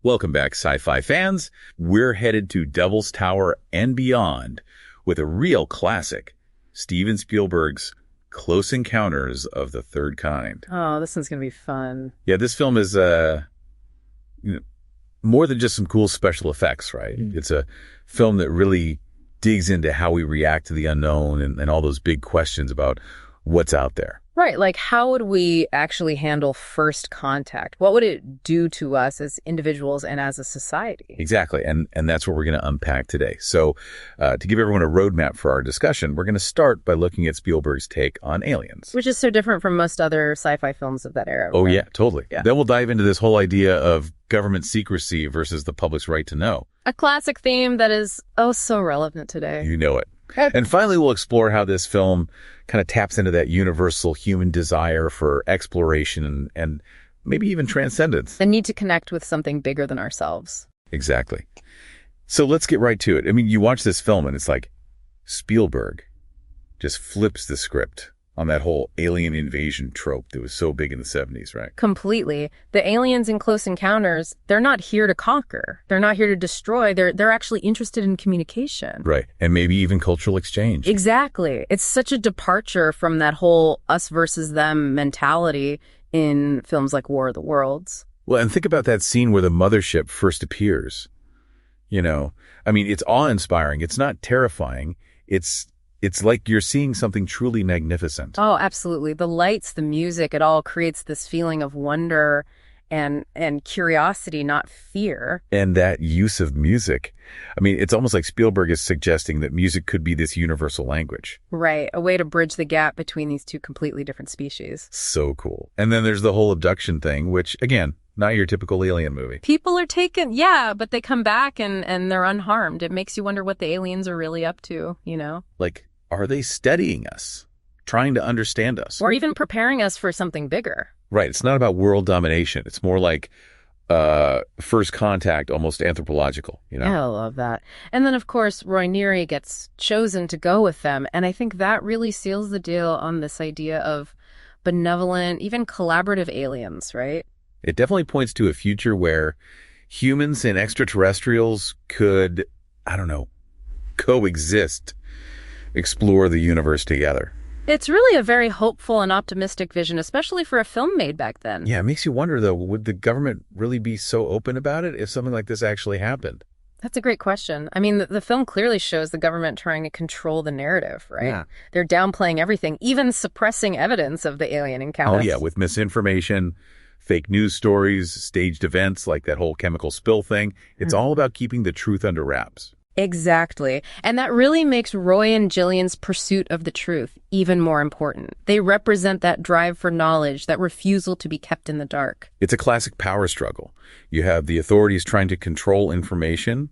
Welcome back, sci-fi fans. We're headed to Devil's Tower and beyond with a real classic, Steven Spielberg's Close Encounters of the Third Kind. Oh, this one's going to be fun. Yeah, this film is more than just some cool special effects, right? It's a film that really digs into how we react to the unknown and all those big questions about what's out there. Right. Like, how would we actually handle first contact? What would it do to us as individuals and as a society? Exactly. And that's what we're going to unpack today. So to give everyone a roadmap for our discussion, we're going to start by looking at Spielberg's take on aliens. Which is so different from most other sci-fi films of that era. Oh, right? yeah, totally. Yeah. Then we'll dive into this whole idea of government secrecy versus the public's right to know. A classic theme that is so relevant today. You know it. And finally, we'll explore how this film kind of taps into that universal human desire for exploration and maybe even transcendence. The need to connect with something bigger than ourselves. Exactly. So let's get right to it. I mean, you watch this film and it's like Spielberg just flips the script on that whole alien invasion trope that was so big in the 70s, right? Completely. The aliens in Close Encounters, they're not here to conquer. They're not here to destroy. They're actually interested in communication. Right. And maybe even cultural exchange. Exactly. It's such a departure from that whole us versus them mentality in films like War of the Worlds. Well, and think about that scene where the mothership first appears. You know, I mean, it's awe-inspiring. It's not terrifying. It's like you're seeing something truly magnificent. Oh, absolutely. The lights, the music, it all creates this feeling of wonder and curiosity, not fear. And that use of music. I mean, it's almost like Spielberg is suggesting that music could be this universal language. Right. A way to bridge the gap between these two completely different species. So cool. And then there's the whole abduction thing, which, again, not your typical alien movie. People are taken, yeah, but they come back and they're unharmed. It makes you wonder what the aliens are really up to, you know? Like, are they studying us, trying to understand us? Or even preparing us for something bigger? Right. It's not about world domination. It's more like first contact, almost anthropological, you know? Yeah, I love that. And then, of course, Roy Neary gets chosen to go with them. And I think that really seals the deal on this idea of benevolent, even collaborative aliens, right? It definitely points to a future where humans and extraterrestrials could, I don't know, coexist, explore the universe together. It's really a very hopeful and optimistic vision, especially for a film made back then. Yeah, it makes you wonder, though, would the government really be so open about it if something like this actually happened? That's a great question. I mean, the film clearly shows the government trying to control the narrative, right? Yeah. They're downplaying everything, even suppressing evidence of the alien encounters. Oh, yeah, with misinformation, fake news stories, staged events like that whole chemical spill thing. It's all about keeping the truth under wraps. Exactly. And that really makes Roy and Gillian's pursuit of the truth even more important. They represent that drive for knowledge, that refusal to be kept in the dark. It's a classic power struggle. You have the authorities trying to control information,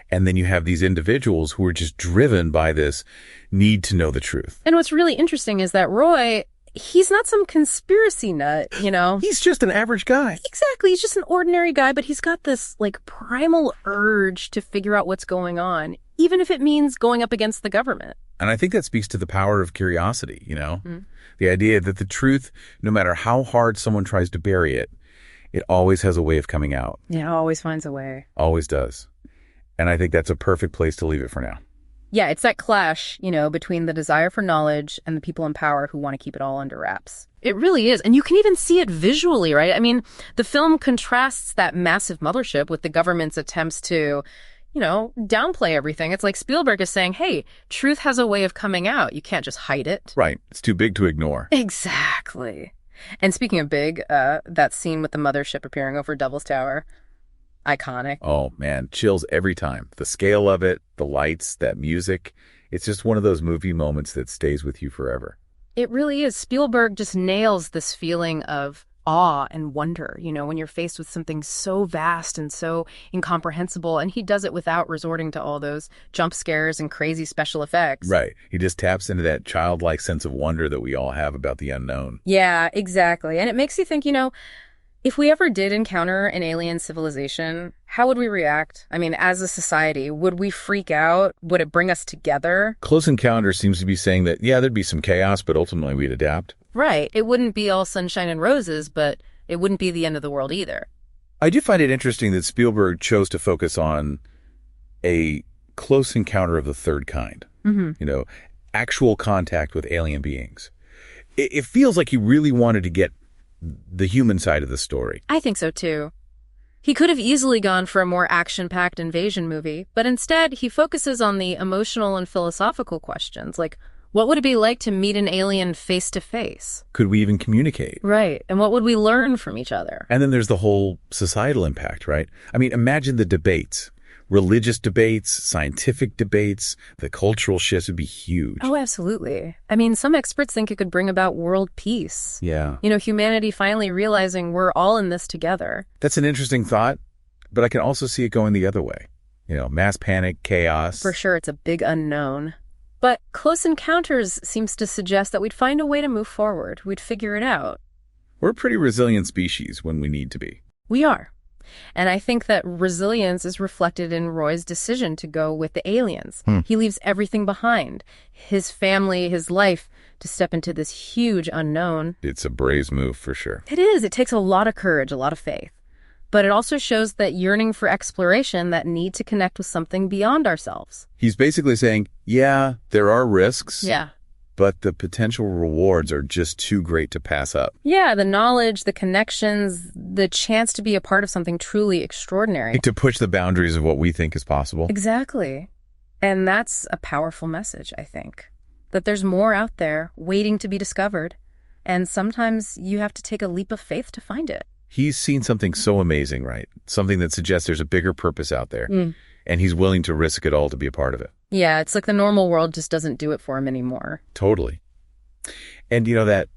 and then you have these individuals who are just driven by this need to know the truth. And what's really interesting is that Roy, he's not some conspiracy nut, you know? He's just an average guy. Exactly. He's just an ordinary guy, but he's got this, like, primal urge to figure out what's going on, even if it means going up against the government. And I think that speaks to the power of curiosity, you know? The idea that the truth, no matter how hard someone tries to bury it, it always has a way of coming out. Yeah, always finds a way. Always does. And I think that's a perfect place to leave it for now. Yeah, it's that clash, you know, between the desire for knowledge and the people in power who want to keep it all under wraps. It really is. And you can even see it visually, right? I mean, the film contrasts that massive mothership with the government's attempts to, you know, downplay everything. It's like Spielberg is saying, hey, truth has a way of coming out. You can't just hide it. Right. It's too big to ignore. Exactly. And speaking of big, that scene with the mothership appearing over Devil's Tower, iconic. Oh, man. Chills every time. The scale of it, the lights, that music. It's just one of those movie moments that stays with you forever. It really is. Spielberg just nails this feeling of awe and wonder, you know, when you're faced with something so vast and so incomprehensible. And he does it without resorting to all those jump scares and crazy special effects. Right. He just taps into that childlike sense of wonder that we all have about the unknown. Yeah, exactly. And it makes you think, you know, if we ever did encounter an alien civilization, how would we react? I mean, as a society, would we freak out? Would it bring us together? Close Encounters seems to be saying that, yeah, there'd be some chaos, but ultimately we'd adapt. Right. It wouldn't be all sunshine and roses, but it wouldn't be the end of the world either. I do find it interesting that Spielberg chose to focus on a close encounter of the third kind. You know, actual contact with alien beings. It feels like he really wanted to get the human side of the story. I think so, too. He could have easily gone for a more action-packed invasion movie, but instead he focuses on the emotional and philosophical questions, like, what would it be like to meet an alien face-to-face? Could we even communicate? Right, and what would we learn from each other? And then there's the whole societal impact, right? I mean, imagine the debates. Religious debates, scientific debates, the cultural shifts would be huge. Oh, absolutely. I mean, some experts think it could bring about world peace. Yeah. You know, humanity finally realizing we're all in this together. That's an interesting thought, but I can also see it going the other way. You know, mass panic, chaos. For sure, it's a big unknown. But Close Encounters seems to suggest that we'd find a way to move forward. We'd figure it out. We're a pretty resilient species when we need to be. We are. And I think that resilience is reflected in Roy's decision to go with the aliens. He leaves everything behind, his family, his life, to step into this huge unknown. It's a brave move for sure. It is. It takes a lot of courage, a lot of faith. But it also shows that yearning for exploration, that need to connect with something beyond ourselves. He's basically saying, yeah, there are risks. Yeah. But the potential rewards are just too great to pass up. Yeah, the knowledge, the connections, the chance to be a part of something truly extraordinary. To push the boundaries of what we think is possible. Exactly. And that's a powerful message, I think. That there's more out there waiting to be discovered. And sometimes you have to take a leap of faith to find it. He's seen something so amazing, right? Something that suggests there's a bigger purpose out there. And he's willing to risk it all to be a part of it. Yeah, it's like the normal world just doesn't do it for him anymore. Totally. And you know, that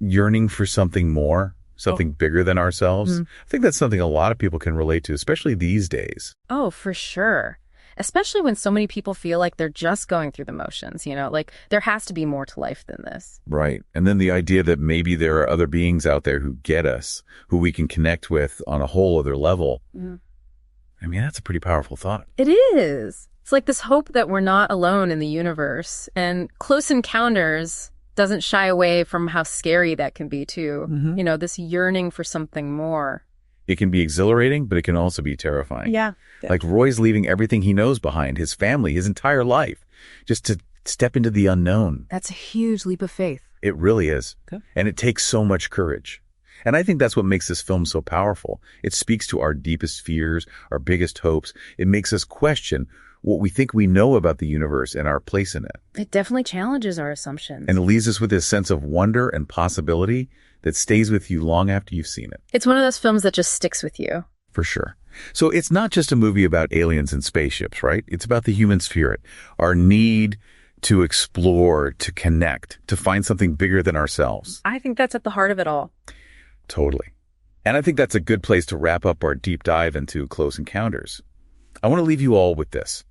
yearning for something more, something bigger than ourselves, I think that's something a lot of people can relate to, especially these days. Oh, for sure. Especially when so many people feel like they're just going through the motions, you know, like there has to be more to life than this. Right. And then the idea that maybe there are other beings out there who get us, who we can connect with on a whole other level. I mean, that's a pretty powerful thought. It is. It's like this hope that we're not alone in the universe. And Close Encounters doesn't shy away from how scary that can be, too. You know, this yearning for something more. It can be exhilarating, but it can also be terrifying. Yeah. Like Roy's leaving everything he knows behind, his family, his entire life, just to step into the unknown. That's a huge leap of faith. It really is. Okay. And it takes so much courage. And I think that's what makes this film so powerful. It speaks to our deepest fears, our biggest hopes. It makes us question what we think we know about the universe and our place in it. It definitely challenges our assumptions. And it leaves us with this sense of wonder and possibility that stays with you long after you've seen it. It's one of those films that just sticks with you. For sure. So it's not just a movie about aliens and spaceships, right? It's about the human spirit, our need to explore, to connect, to find something bigger than ourselves. I think that's at the heart of it all. Totally. And I think that's a good place to wrap up our deep dive into Close Encounters. I want to leave you all with this.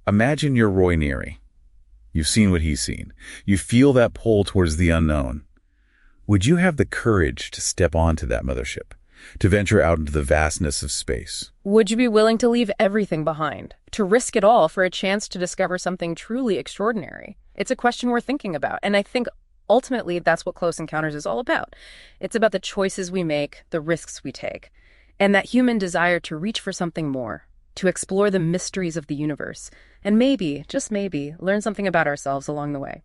Imagine you're Roy Neary. You've seen what he's seen. You feel that pull towards the unknown. Would you have the courage to step onto that mothership, to venture out into the vastness of space? Would you be willing to leave everything behind, to risk it all for a chance to discover something truly extraordinary? It's a question we're thinking about, and I think ultimately that's what Close Encounters is all about. It's about the choices we make, the risks we take, and that human desire to reach for something more, to explore the mysteries of the universe, and maybe, just maybe, learn something about ourselves along the way.